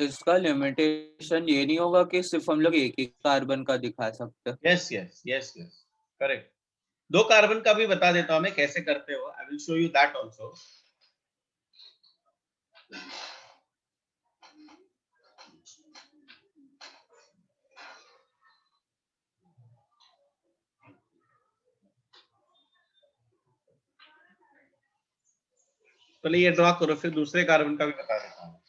इसका लिमिटेशन ये नहीं होगा कि सिर्फ हम लोग एक ही कार्बन का दिखा सकते हैं? Yes yes yes yes, correct. दो कार्बन का भी बता देता हूं मैं कैसे करते हो, आई will show you that also. पहले ये ड्रॉ करो, फिर दूसरे कार्बन का भी बता देता हूँ।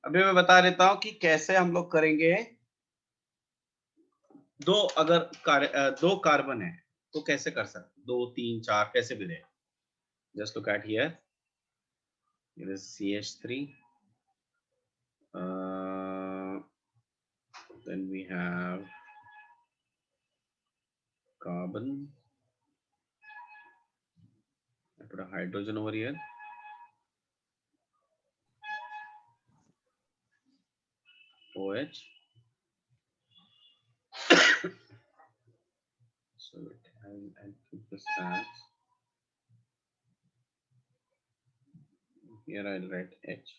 अभी मैं बता देता हूं कि कैसे हम लोग करेंगे। दो अगर दो कार्बन है तो कैसे कर सकते, 2 3 4 कैसे भी दे। Just look at here, it is CH3, then we have carbon. I put a hydrogen over here, OH. So I'll keep this as, here I'll write H.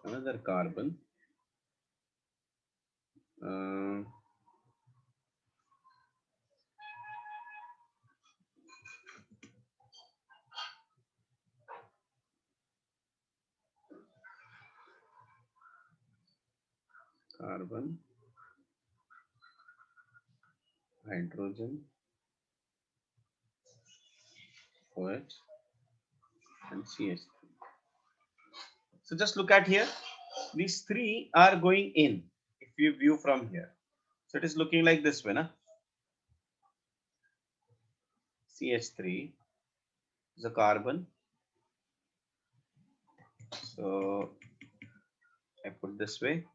Another carbon, uh, carbon, hydrogen, OH, and CH3. So just look at here, these three are going in. If you view from here, so it is looking like this way, na? CH3 is a carbon, so I put this way,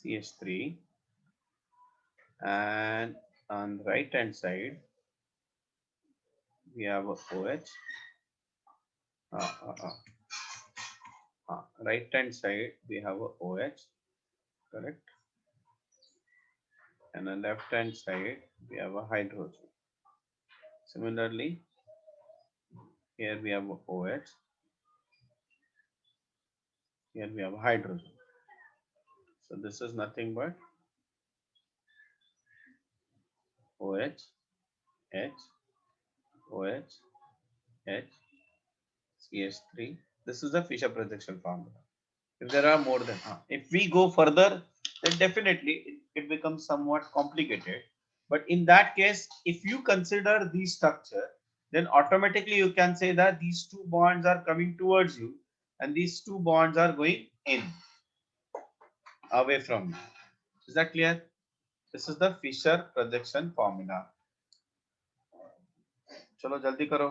CH3, and on the right hand side we have a OH. Right hand side we have a OH, correct, and on left hand side we have a hydrogen. Similarly, here we have a OH, here we have a hydrogen. So this is nothing but OH, H, OH, H, CH3. This is the Fischer projection formula. If there are more than, if we go further, then definitely it becomes somewhat complicated. But in that case, if you consider the structure, then automatically you can say that these two bonds are coming towards you and these two bonds are going in, away from you. Is that clear? This is the Fischer projection formula. चलो जल्दी करो।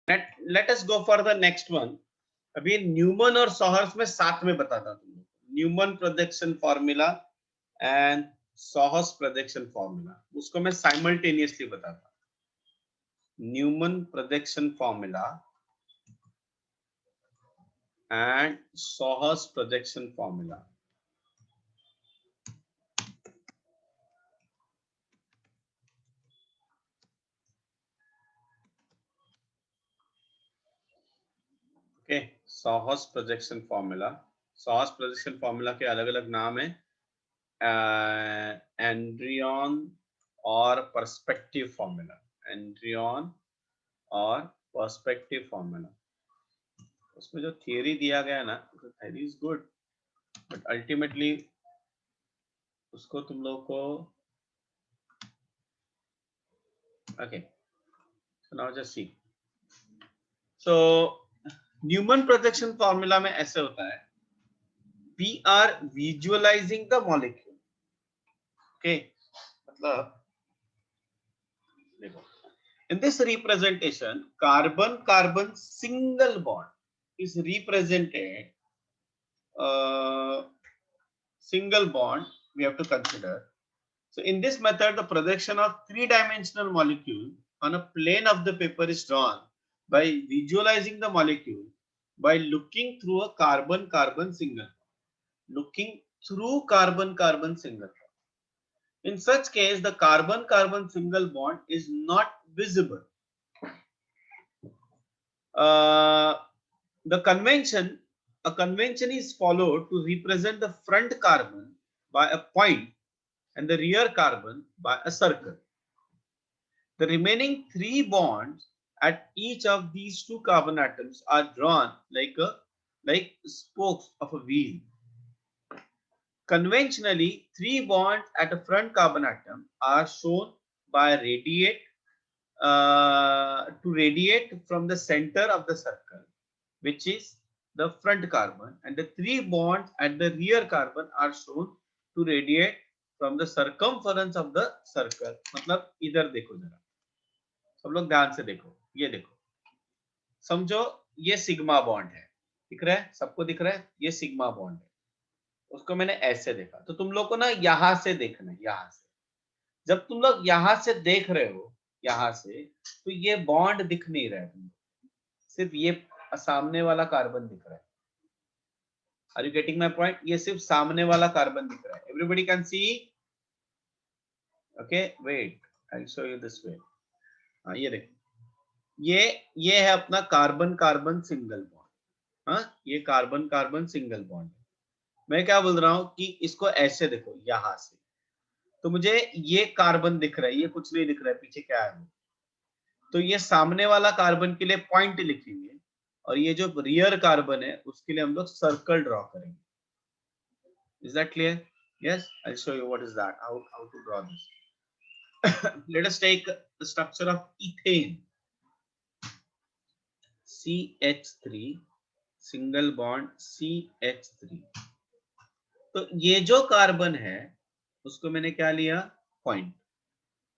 Let us go for the next one. अभी Newman और sawhorse में साथ में बताता हूँ. Newman projection formula and sawhorse projection formula, उसको मैं साइमल्टेनियसली बताता. Newman projection formula and sawhorse projection formula. Okay, sawhorse projection formula. Sawhorse projection formula के अलग अलग नाम है, एंड्रियन और पर्सपेक्टिव फॉर्मूला. एंड्रियन और पर्सपेक्टिव फॉर्मूला. उसमें जो थियरी दिया गया ना, theory is good, but ultimately उसको तुम लोग को okay. So now just see. So Newman projection formula में ऐसे होता है, we are visualizing the molecule. Okay, मतलब देखो, in this representation carbon carbon single bond is represented, single bond we have to consider. So in this method the projection of three-dimensional molecule on a plane of the paper is drawn by visualizing the molecule by looking through a carbon carbon single bond. Looking through carbon carbon single bond. In such case the carbon carbon single bond is not visible. The convention, a convention is followed to represent the front carbon by a point and the rear carbon by a circle. The remaining three bonds at each of these two carbon atoms are drawn like spokes of a wheel. Conventionally, three bonds at a front carbon atom are shown by radiate to radiate from the center of the circle, which is the front carbon, and the three bonds at the rear carbon are shown to radiate from the circumference of the circle. मतलब इधर देखो जरा, सब लोग ध्यान से देखो, ये देखो, समझो ये सिग्मा बॉन्ड है, दिख रहा है सबको, दिख रहा है ये सिग्मा बॉन्ड है. उसको मैंने ऐसे देखा, तो तुम लोग को ना यहां से देखना है, यहां से. जब तुम लोग यहां से देख रहे हो, यहां से, तो ये बॉन्ड दिख नहीं रहा है तुम, सिर्फ ये सामने वाला कार्बन दिख रहा है. Are you getting my point? ये सिर्फ सामने वाला कार्बन दिख रहा है. Everybody can see? Okay, wait, I will show you this way. हाँ, ये देखो, ये है अपना कार्बन कार्बन सिंगल बॉन्ड. हाँ, ये कार्बन कार्बन सिंगल बॉन्ड. मैं क्या बोल रहा हूं कि इसको ऐसे देखो यहां से, तो मुझे ये कार्बन दिख रहा है, ये कुछ नहीं दिख रहा है, पीछे क्या है वो. तो ये सामने वाला कार्बन के लिए पॉइंट लिखेंगे, और ये जो रियर कार्बन है उसके लिए हम लोग सर्कल ड्रॉ करेंगे. Is that clear? Yes, I will show you what is that, how to draw this. Let us take the structure of ethane. CH3 single bond CH3. तो ये जो कार्बन है उसको मैंने क्या लिया, पॉइंट.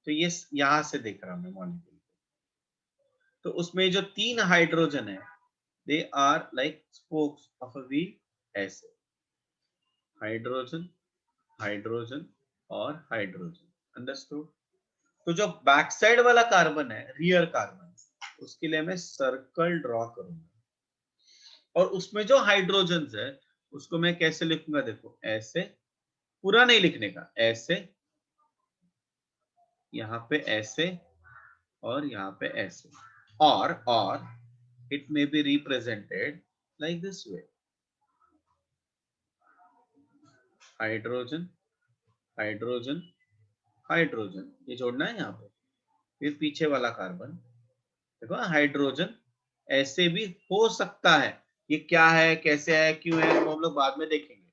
तो ये यहां से देख रहा हूं मैं मॉलिक्यूल. तो उसमें जो तीन हाइड्रोजन है, they are like spokes of a wheel, ऐसे हाइड्रोजन हाइड्रोजन और हाइड्रोजन. अंडरस्टूड? तो जो बैक साइड वाला कार्बन है, रियर कार्बन, उसके लिए मैं सर्कल ड्रॉ करूंगा. और उसमें जो हाइड्रोजन है उसको मैं कैसे लिखूंगा, देखो ऐसे, पूरा नहीं लिखने का, ऐसे, यहाँ पे ऐसे, और यहाँ पे ऐसे, और it may be represented like this way. Hydrogen hydrogen hydrogen, ये जोड़ना है यहाँ पे. फिर पीछे वाला कार्बन देखो, हाइड्रोजन ऐसे भी हो सकता है. ये क्या है, कैसे है, क्यों है, वो हम लोग बाद में देखेंगे.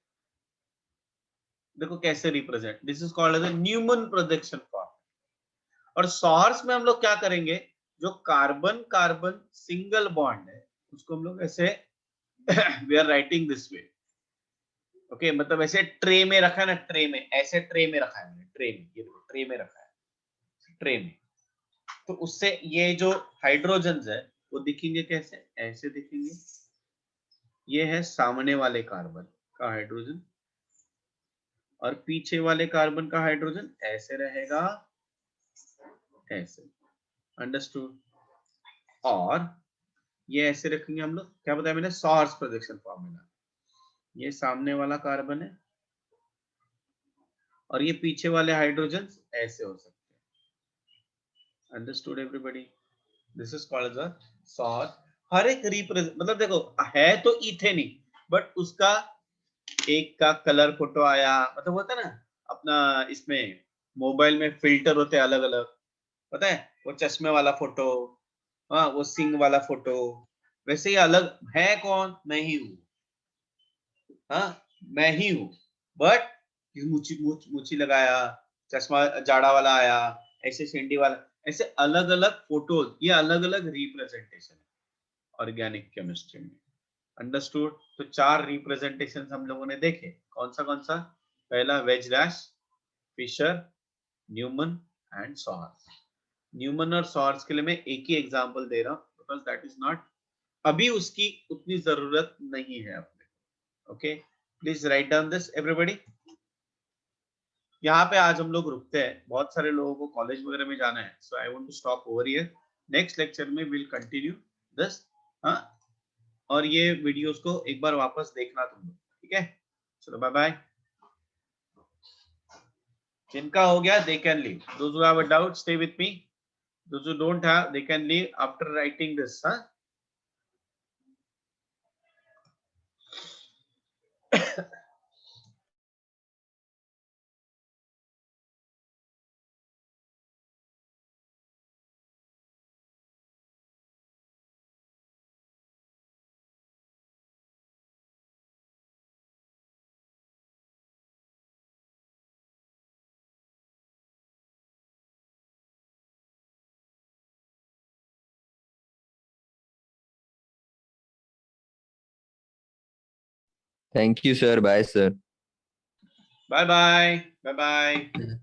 देखो कैसे represent, this is called as a Newman projection form. और सॉहर्स में हम लोग क्या करेंगे, जो कार्बन कार्बन सिंगल बॉन्ड है उसको हम लोग ऐसे we are writing this way. Okay, मतलब ऐसे ट्रे में रखा है ना, ट्रे में, ऐसे ट्रे में रखा है, ट्रे में, ये देखो ट्रे में रखा है, ट्रे में. तो उससे ये जो हाइड्रोजन है वो दिखेंगे कैसे, ऐसे दिखेंगे। ये है सामने वाले कार्बन का हाइड्रोजन और पीछे वाले कार्बन का हाइड्रोजन ऐसे रहेगा, ऐसे। अंडरस्टूड? और ये ऐसे रखेंगे हम लोग, क्या बताया मैंने, सॉहर्स प्रोजेक्शन फॉर्मूला। ये सामने वाला कार्बन है और ये पीछे वाले हाइड्रोजन ऐसे हो सकते हैं। Understood everybody? This is called as a sawhorse. हर एक रिप्रेजेंट, मतलब देखो है तो इथेन ही, बट उसका एक का कलर फोटो आया, मतलब होता है ना अपना इसमें मोबाइल में फिल्टर होते हैं अलग अलग, पता है, वो चश्मे वाला फोटो, हाँ वो सिंग वाला फोटो, वैसे ही अलग है कौन, मैं ही हूँ। हाँ मैं ही हूँ, बट मुची मुची लगाया, चश्मा जाड़ा वाला आया, ऐसे शेंडी वाला, ऐसे अलग अलग फोटोज, ये अलग अलग रिप्रेजेंटेशन है ऑर्गेनिक केमिस्ट्री में। अंडरस्टूड? तो 4 रिप्रेजेंटेशन हम लोगों ने देखे, कौन सा? पहला wedge dash, Fischer, Newman and sawhorse. Newman और सॉहर्स के लिए मैं एक ही एग्जांपल दे रहा हूं बिकॉज दैट इज नॉट, अभी उसकी उतनी जरूरत नहीं है अपने। Okay, please write down this everybody. यहाँ पे आज हम लोग रुकते हैं, बहुत सारे लोगों को कॉलेज वगैरह में जाना है, so I want to stop over here. Next lecture में विल कंटिन्यू दिस। हाँ, और ये वीडियोस को एक बार वापस देखना तुम लोग, ठीक है? चलो बाय बाय। जिनका हो गया they can leave. Those who have a doubt stay with me. Those who don't have they can leave after writing this. Huh? Thank you, sir. Bye, sir. Bye bye. Bye bye.